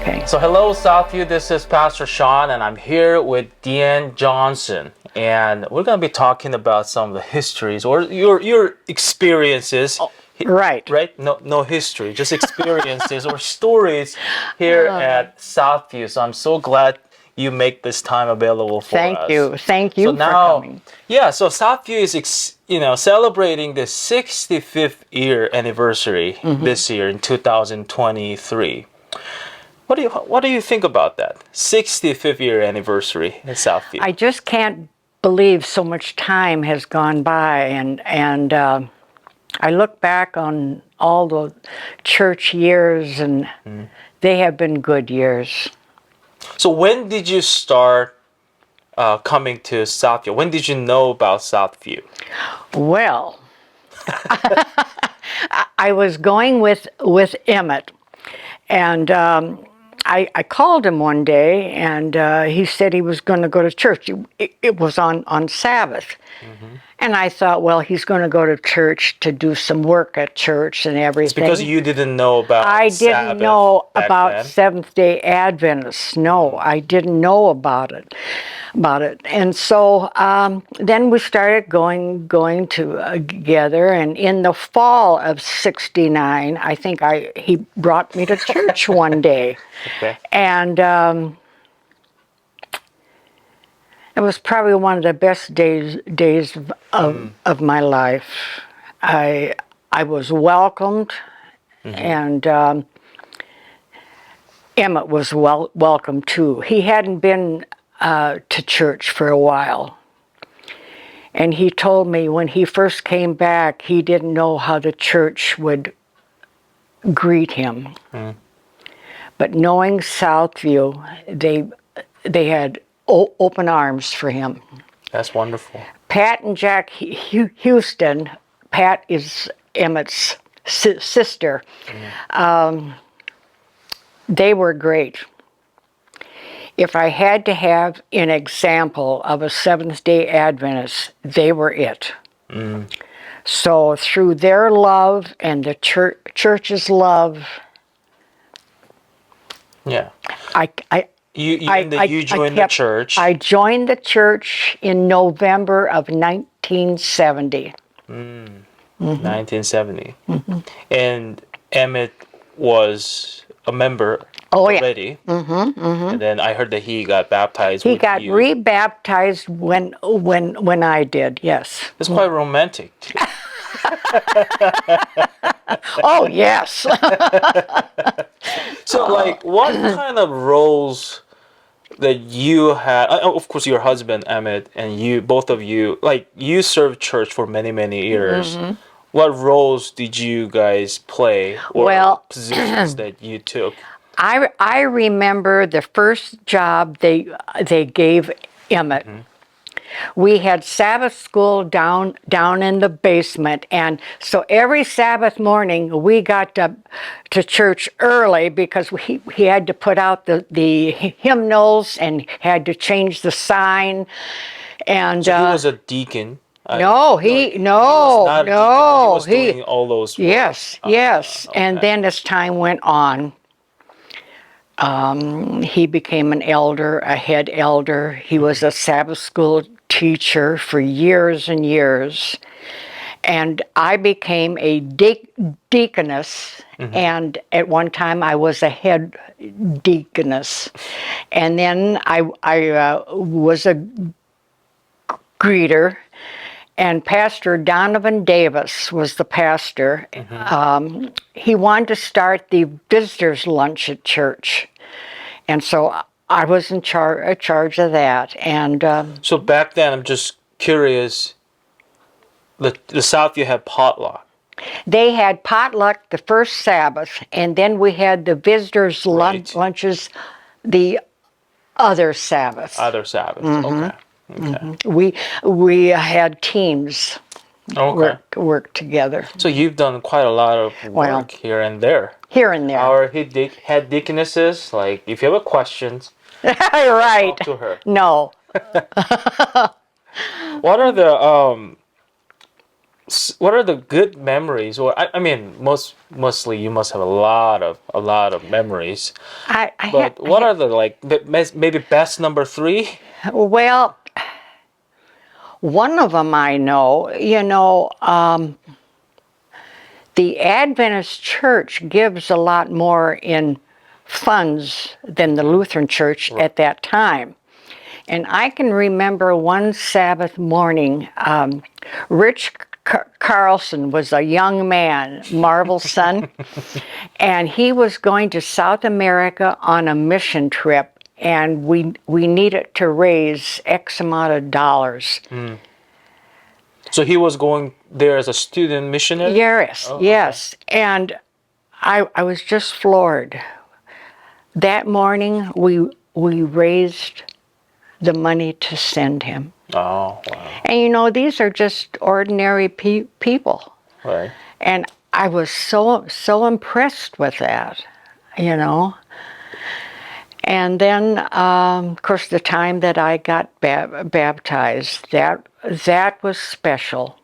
Okay. So hello, Southview. This is Pastor Sean, and I'm here with Deanne Johnson, and we're going to be talking about some of the histories or your experiences. Right. Right? No history, just experiences or stories here at Southview. So I'm so glad you make this time available for us. Thank you So for now, coming. yeah. So Southview is celebrating the 65th year anniversary this year in 2023. What do you think about that 65th year anniversary in Southview? I just can't believe so much time has gone by, and I look back on all the church years, and they have been good years. So when did you start coming to Southview? When did you know about Southview? Well, I was going with Emmett, and I called him one day, and he said he was going to go to church. It was on Sabbath. And I thought, well, he's going to go to church to do some work at church and everything. It's because you didn't know about I didn't Sabbath know back about then. Seventh-day Adventists. No, I didn't know about it. And so then we started going together. And in the fall of '69, I think he brought me to church one day. Okay. And it was probably one of the best days of my life. I was welcomed, and Emmett was welcome too. He hadn't been to church for a while, and he told me when he first came back, he didn't know how the church would greet him. But knowing Southview, they had open arms for him. That's wonderful. Pat and Jack Houston, Pat is Emmett's sister, they were great. If I had to have an example of a Seventh-day Adventist, they were it. So through their love and the church's love, Yeah. You joined the church. I joined the church in November of 1970. 1970. And Emmett was a member already. And then I heard that he got baptized He with got you. rebaptized when I did, yes. It's quite romantic. Oh, yes. So, like, what kind of roles that you had? Of course, your husband Emmett and you, both of you, like, you served church for many, many years. What roles did you guys play, or positions that you took? I remember the first job they gave Emmett. We had Sabbath school down in the basement, and so every Sabbath morning we got to church early because he had to put out the hymnals and had to change the sign. And So he was a deacon. he was doing all those work. Yes. Okay. And then as time went on, he became an elder, a head elder. He was a Sabbath school teacher for years and years. And I became a deaconess, and at one time I was a head deaconess. And then I was a greeter, and Pastor Donovan Davis was the pastor. He wanted to start the visitors' lunch at church, and so I was in charge of that. And So back then, I'm just curious. The Southview had potluck. they had potluck the first Sabbath, and then we had the visitors' lunches the other Sabbath. Other Sabbath. Okay. We had teams work together. So you've done quite a lot of work here and there. Here and there. Our head deaconesses, like, if you have a question, Right. talk to her. No. What are the what are the good memories? Or I mean, mostly you must have a lot of memories. But what are the like maybe best number three? Well, one of them I know, the Adventist Church gives a lot more in funds than the Lutheran Church at that time. And I can remember one Sabbath morning, Rich Carlson was a young man, Marvel's son, and he was going to South America on a mission trip, and we needed to raise X amount of dollars. So he was going there as a student missionary? Yes, Oh, yes. And I was just floored. That morning, we raised the money to send him. Oh, wow. And these are just ordinary people. Right. And I was so impressed with that, And then, of course, the time that I got baptized, that was special.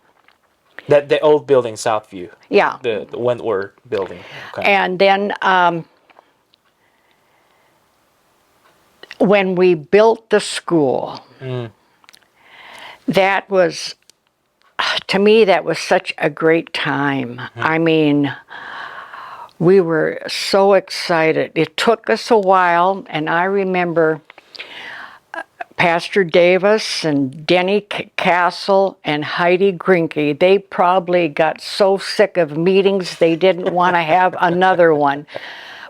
That the old building, Southview. Yeah. The Wentworth building. Okay. And then when we built the school, that was, to me, that was such a great time. I mean, we were so excited. It took us a while, and I remember Pastor Davis and Denny Castle and Heidi Grinke, they probably got so sick of meetings they didn't want to have another one.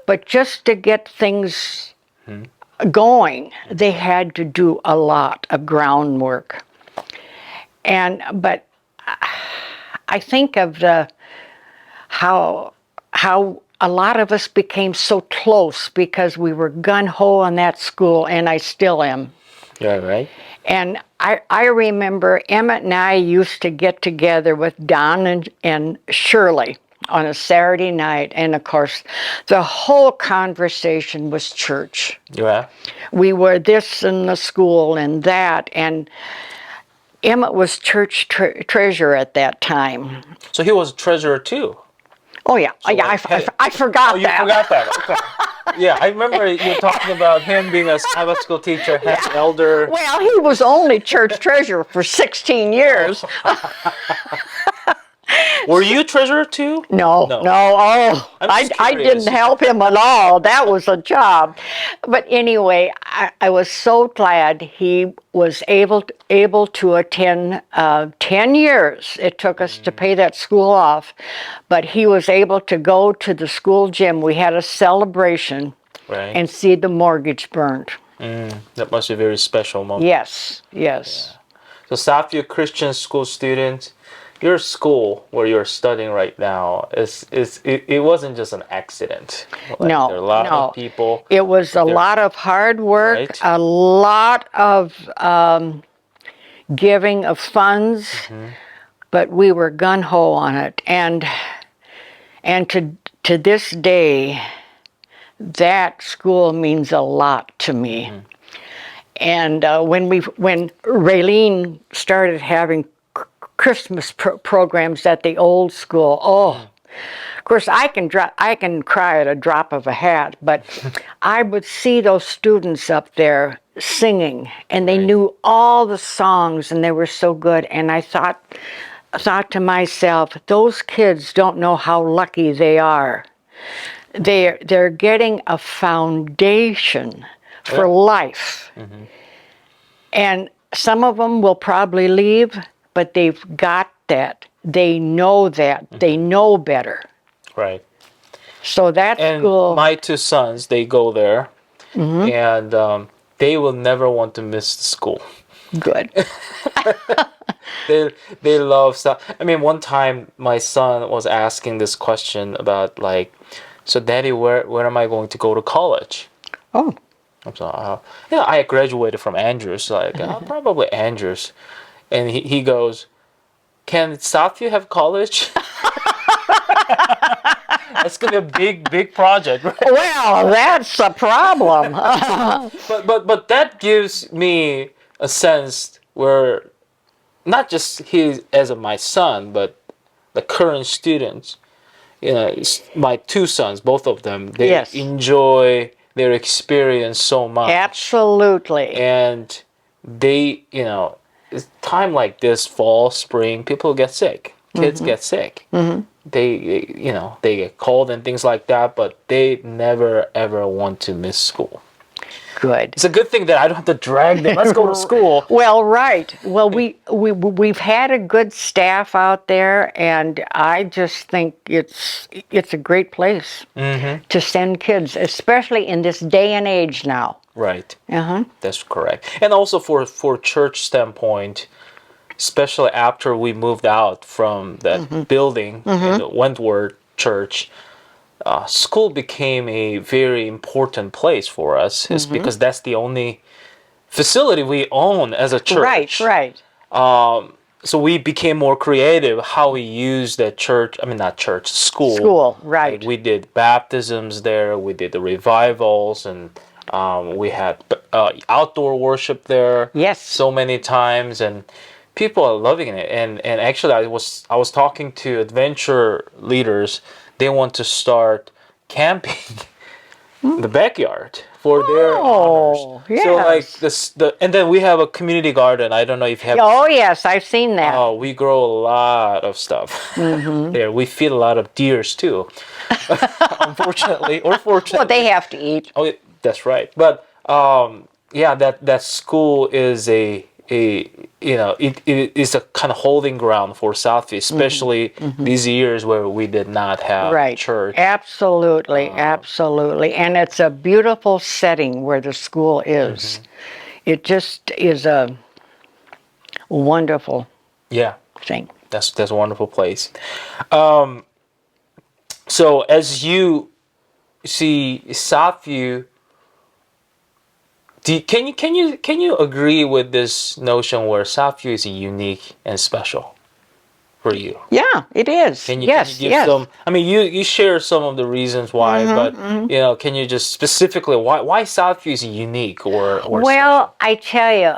But just to get things going, they had to do a lot of groundwork. But I think of how a lot of us became so close because we were gun-ho on that school, and I still am. Yeah, right. And I remember Emmett and I used to get together with Don and Shirley on a Saturday night, and of course, the whole conversation was church. Yeah. We were this in the school and that, and Emmett was church treasurer at that time. So he was treasurer too. Oh yeah, So yeah. like, I forgot Oh, you that. forgot that. Okay. Yeah, I remember you talking about him being a Sabbath school teacher, head elder. Well, he was only church treasurer for 16 years. Were you treasurer too? No. Oh, I'm I just curious. didn't help him at all. That was a job. But anyway, I was so glad he was able to attend 10 years. It took us to pay that school off. But he was able to go to the school gym. We had a celebration Right. and see the mortgage burned. That must be a very special moment. Yes. So Southview Christian School student, your school where you're studying right now it wasn't just an accident. Like, No, there are a lot no. of people. It was a lot of hard work, Right. a lot of giving of funds, but we were gung-ho on it. And to this day, that school means a lot to me. And when Raylene started having Christmas programs at the old school, of course I can cry at a drop of a hat, but I would see those students up there singing, and they knew all the songs, and they were so good. And I thought to myself, those kids don't know how lucky they are. They're getting a foundation for life. And some of them will probably leave, but they've got that. They know that. They know better. Right. So that And school... my two sons, they go there, and they will never want to miss the school. Good. They love stuff. I mean, one time my son was asking this question about like, so Daddy, where am I going to go to college? Oh. I'm sorry. I graduated from Andrews. Like, probably Andrews. And he goes, can Southview have college? That's gonna be a big project, right? Well, that's a problem. But that gives me a sense where not just he as my son, but the current students, my two sons, both of them, they Yes. enjoy their experience so much. Absolutely. And they, it's time like this, fall, spring, people get sick. Kids get sick. They get cold and things like that, but they never ever want to miss school. Good. It's a good thing that I don't have to drag them. Let's go to school. Well, right. Well, we've had a good staff out there, and I just think it's a great place to send kids, especially in this day and age now. Right. Uh-huh. That's correct. And also for church standpoint, especially after we moved out from that building in the Wentworth Church, school became a very important place for us. It's because that's the only facility we own as a church. Right. So we became more creative how we use the church. I mean, not church, school. School, right. Like we did baptisms there. We did the revivals, and we had outdoor worship there. Yes. So many times, and people are loving it. And actually, I was talking to adventure leaders. They want to start camping in the backyard for their honors. yes. So like and then we have a community garden. I don't know if you have. Oh, yes, I've seen that. Oh, we grow a lot of stuff there. We feed a lot of deers too, unfortunately or fortunately. Well, they have to eat. Oh, that's right. But yeah, that school is it is a kind of holding ground for Southview, especially these years where we did not have church. Absolutely, absolutely. And it's a beautiful setting where the school is. It just is a wonderful thing. That's a wonderful place. So as you see Southview, can you agree with this notion where Southview is unique and special for you? Yeah, it is. Can you yes. give some? I mean, you share some of the reasons why, but can you just specifically why Southview is unique or well, I tell you,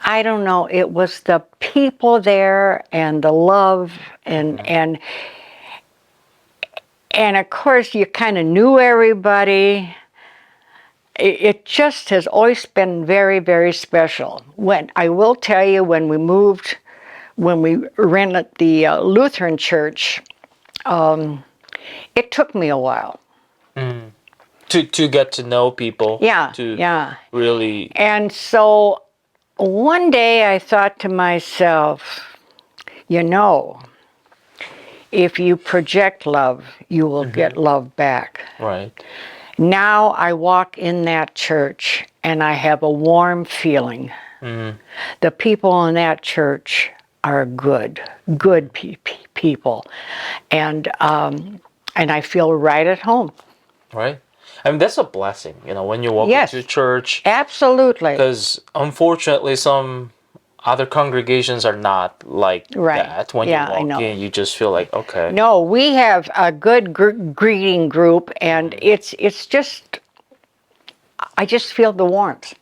I don't know. It was the people there and the love and of course you kind of knew everybody. It just has always been very, very special. I will tell you, when we rented the Lutheran church, it took me a while. To get to know people. Yeah, to really. And so one day I thought to myself, if you project love, you will get love back. Right. Now I walk in that church and I have a warm feeling. The people in that church are good people, and I feel right at home. Right. I mean, that's a blessing, when you walk into church. Absolutely. Because unfortunately, some other congregations are not like that. When you walk in, you just feel like, okay. No, we have a good greeting group, and it's just, I just feel the warmth.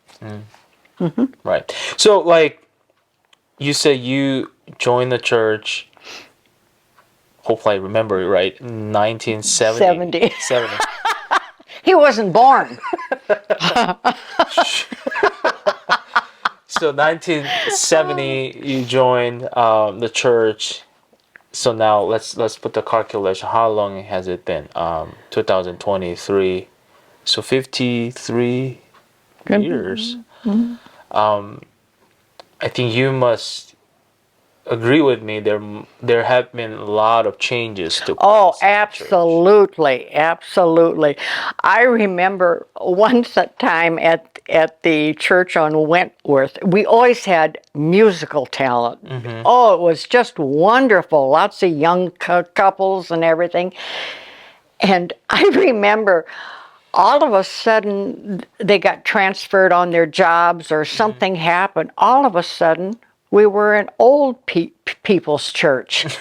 Right. So, like, you say you joined the church, hopefully I remember it right, 1970. 70. He wasn't born. So 1970, you joined the church. So now let's put the calculation. How long has it been? 2023. So 53 years. I think you must agree with me. There have been a lot of changes to. Oh, absolutely, absolutely. I remember once a time at the church on Wentworth, we always had musical talent. Oh, it was just wonderful. Lots of young couples and everything. And I remember all of a sudden they got transferred on their jobs or something happened. All of a sudden we were an old people's church. And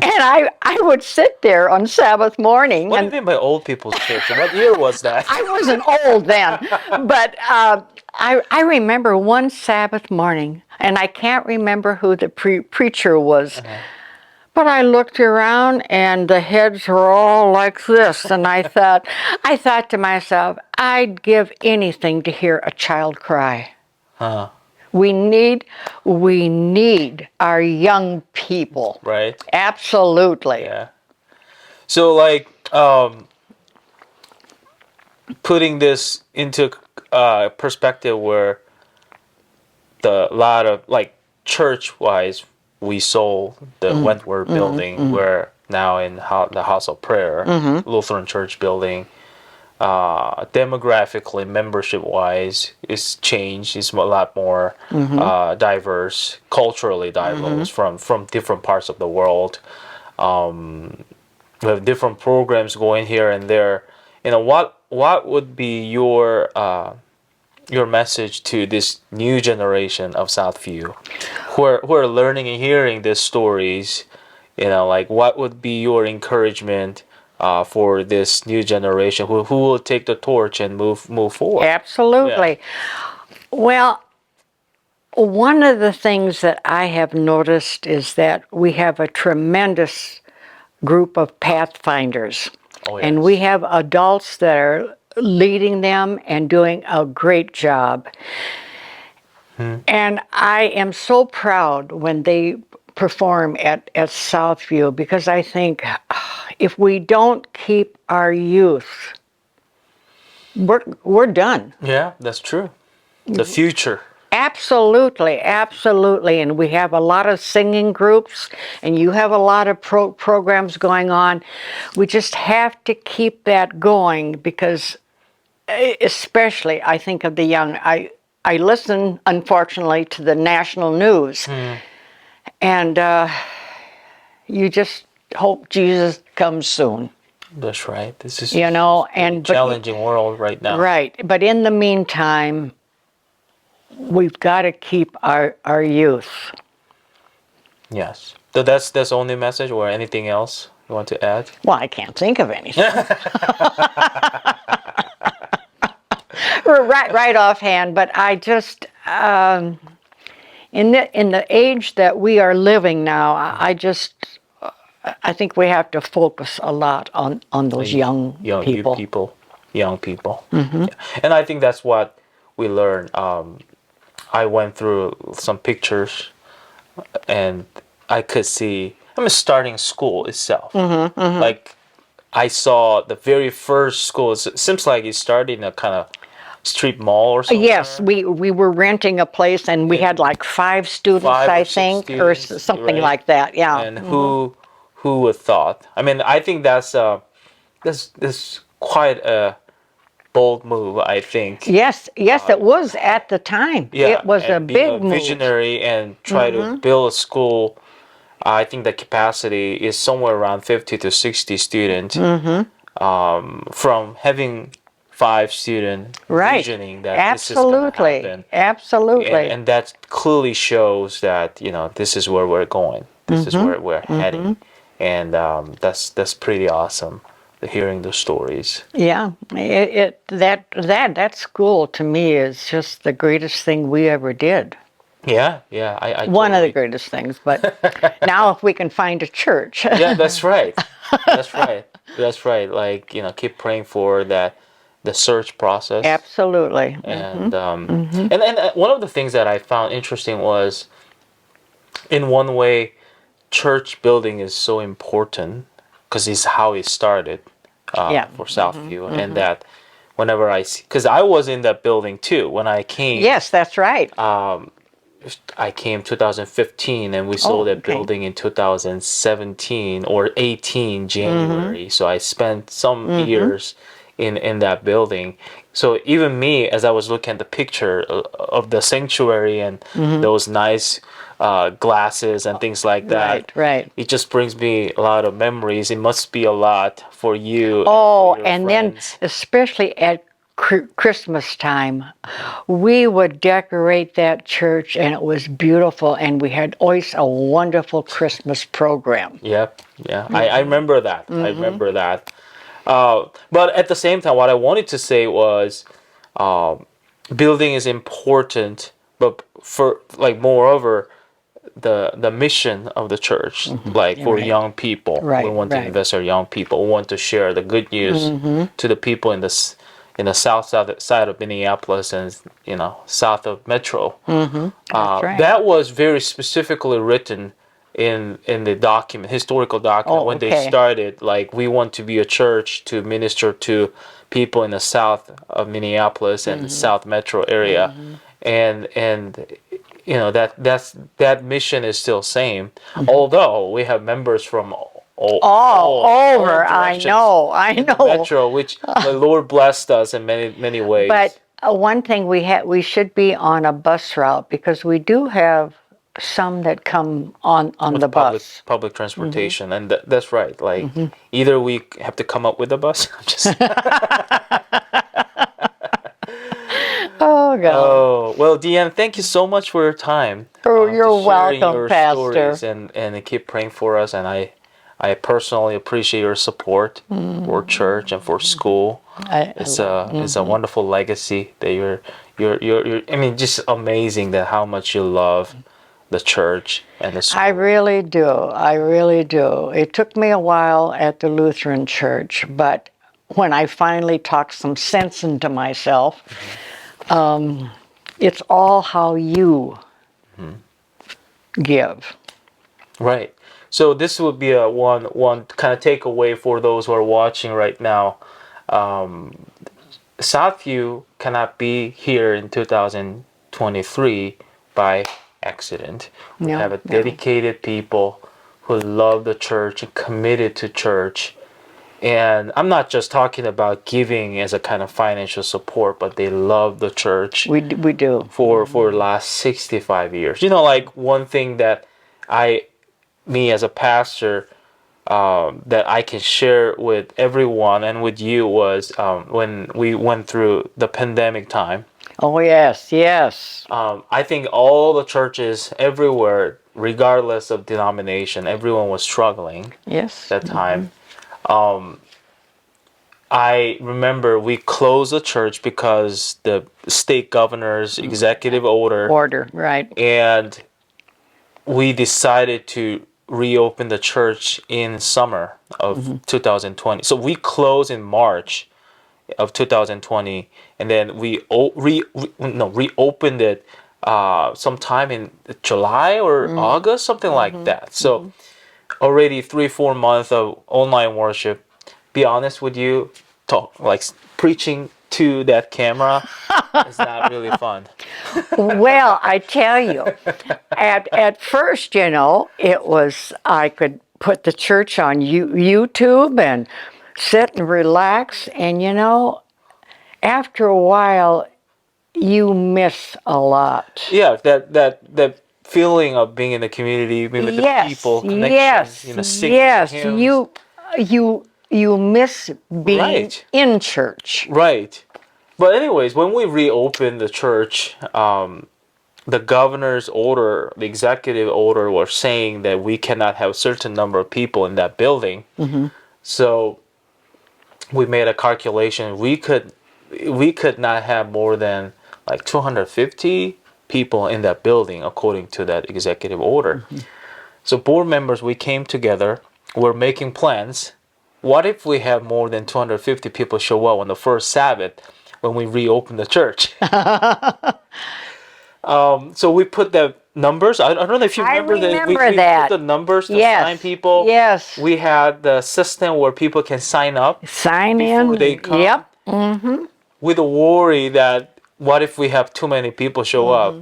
I would sit there on Sabbath morning. What do you mean by old people's church? What year was that? I wasn't old then. But I remember one Sabbath morning, and I can't remember who the preacher was, But I looked around and the heads were all like this, and I thought to myself, I'd give anything to hear a child cry. Huh. We need our young people. Right. Absolutely. Yeah. So like putting this into perspective where the lot of like church wise we sold the Wentworth building. We're now in the House of Prayer, Lutheran Church building. Demographically, membership wise, it's changed. It's a lot more diverse, culturally diverse from different parts of the world. We have different programs going here and there. You know, what would be your message to this new generation of Southview who are learning and hearing these stories? You know, like what would be your encouragement for this new generation who will take the torch and move forward? Absolutely. Well, one of the things that I have noticed is that we have a tremendous group of pathfinders. Oh, And yes. we have adults that are leading them and doing a great job. And I am so proud when they perform at Southview, because I think if we don't keep our youth, we're done. Yeah, that's true. The future. Absolutely, absolutely. And we have a lot of singing groups, and you have a lot of programs going on. We just have to keep that going, because especially I think of the young. I listen, unfortunately, to the national news, and you just hope Jesus comes soon. That's right. This is You know, and challenging world right now. right. But in the meantime, we've got to keep our youth. Yes. So that's the only message, or anything else you want to add? Well, I can't think of anything. right offhand, but I just in the age that we are living now, I think we have to focus a lot on those young people. Young people. Yeah. And I think that's what we learned. I went through some pictures, and I could see. I mean, starting school itself. Like I saw the very first school. It seems like it started in a kind of street mall or something. Yes, we were renting a place, and we had like 5 students, 5 or I 6 think, students, or something right? like that. Yeah. And who would thought? I mean, I think that's quite a bold move, I think. Yes, it was at the time. Yeah, It was a and be big move. visionary and try to build a school. I think the capacity is somewhere around 50 to 60 students. From having 5 students Right. visioning that Absolutely. this is going to happen. Absolutely. And that clearly shows that, you know, this is where we're going. This is where we're heading. And that's pretty awesome, hearing the stories. Yeah, that school to me is just the greatest thing we ever did. Yeah, yeah. I One of the totally- greatest things. But now if we can find a church. Yeah, that's right. That's right. That's right. Like, you know, keep praying for the search process. Absolutely. And and one of the things that I found interesting was, in one way, church building is so important because it's how it started for Southview, and that whenever I see, because I was in that building too when I came. Yes, that's right. I came 2015, and we sold that okay. building in 2017 or 18 January. So I spent some years in that building. So even me, as I was looking at the picture of the sanctuary and those nice glasses and things like that, Right. it just brings me a lot of memories. It must be a lot for you. Oh, and, for your and then friends. especially at Christmas time, we would decorate that church, and it was beautiful, and we had always a wonderful Christmas program. Yep. Yeah. I remember that. I remember that. But at the same time, what I wanted to say was, building is important, but for like moreover, the mission of the church, like for Right. young people. Right, We want to right. invest our young people. We want to share the good news to the people in the south side of Minneapolis and south of Metro. That's right. That was very specifically written in the document, historical document, Oh, when they okay. started. Like, we want to be a church to minister to people in the south of Minneapolis and the South Metro area, and that mission is still same. Although we have members from All over. I directions know. I in the know. Metro, which the Lord blessed us in many ways. But one thing we should be on a bus route because we do have some that come on the bus. Public transportation, and that's right. Like, either we have to come up with a bus. Just Oh God. oh well, Deanne, thank you so much for your time. Oh, you're to sharing welcome, your Pastor. stories and keep praying for us. And I personally appreciate your support for church and for school. It's a wonderful legacy that you're. I mean, just amazing that how much you love the church and the school. I really do. I really do. It took me a while at the Lutheran Church, but when I finally talked some sense into myself, it's all how you give. Right. So this would be a one kind of takeaway for those who are watching right now. Southview cannot be here in 2023 by accident. We No, have a no. dedicated people who love the church and committed to church. And I'm not just talking about giving as a kind of financial support, but they love the church We do. for the last 65 years. Like, one thing that me as a pastor, that I can share with everyone and with you was when we went through the pandemic time. Oh, yes, yes. I think all the churches everywhere, regardless of denomination, everyone was struggling Yes. that time. I remember we closed the church because the state governor's executive order, Order, right. and we decided to reopen the church in summer of 2020. So we closed in March of 2020, and then we reopened it sometime in July or August, something like that. So already 3-4 months of online worship. Be honest with you, preaching to that camera is not really fun. Well, I tell you, at first, it was, I could put the church on YouTube and sit and relax. And, after a while, you miss a lot. Yeah, that feeling of being in the community, being with the people, connection, yes, singing yes. hymns. You miss being Right. in church. Right. But anyways, when we reopened the church, the governor's order, the executive order, was saying that we cannot have a certain number of people in that building. So we made a calculation. We could not have more than like 250 people in that building according to that executive order. So board members, we came together. We're making plans. What if we have more than 250 people show up on the first Sabbath when we reopen the church? So we put the numbers. I don't know if you remember that. We that. put the numbers to Yes, sign people. yes. We had the system where people can sign up Sign before in. they come. Yep. With a worry that what if we have too many people show up?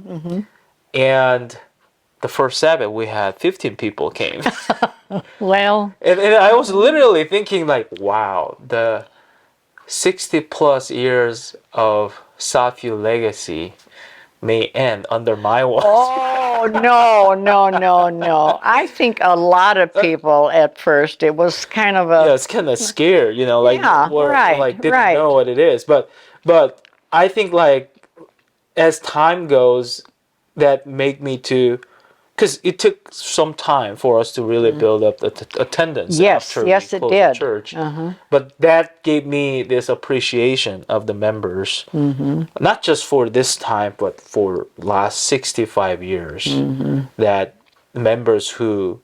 And the first Sabbath we had 15 people came. Well, And I was literally thinking like, wow, the 60 plus years of Southview legacy may end under my watch. oh, no. I think a lot of people at first, it was kind of Yeah, a, it's kind of scared, like, Yeah, right, like didn't right. know what it is. But I think like as time goes, that made me to, because it took some time for us to really build up the attendance. Yes, after we yes, it closed the did. church. But that gave me this appreciation of the members, not just for this time, but for last 65 years. That members who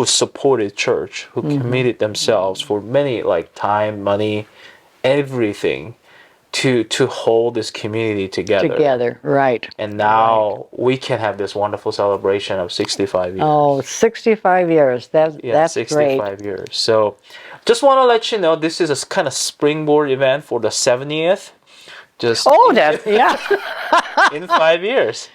supported church, who committed themselves for many, like time, money, everything to hold this community together. Together, right. And now we can have this wonderful celebration of 65 years. Oh, 65 years. Yeah, That's 65 great. years. So just want to let you know this is a kind of springboard event for the 70th. Just Oh, that, yeah. in 5 years.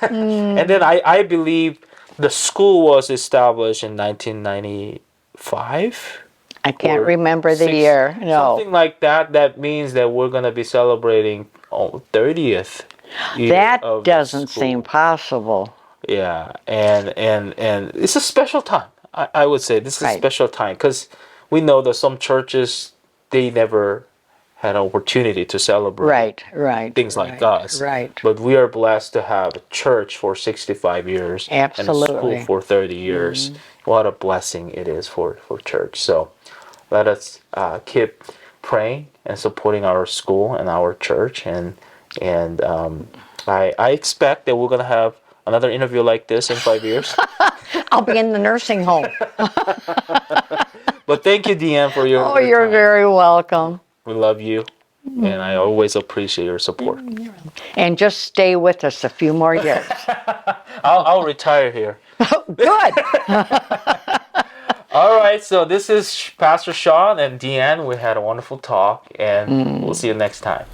And then I believe the school was established in 1995. I can't or remember the six- year. No. Something like that. That means that we're going to be celebrating 30th year That of the doesn't school. seem possible. Yeah, and it's a special time. I would say this is a Right. special time because we know that some churches they never had an opportunity to celebrate Right. things like us. Right. But we are blessed to have a church for 65 years and a school Absolutely. for 30 years. What a blessing it is for church. So let us keep praying and supporting our school and our church. And I expect that we're going to have another interview like this in 5 years. I'll be in the nursing home. But thank you, Deanne, for your Oh, you're time. very welcome. We love you. And I always appreciate your support. And just stay with us a few more years. I'll retire here. Good. All right, so this is Pastor Sean and Deanne. We had a wonderful talk, and we'll see you next time.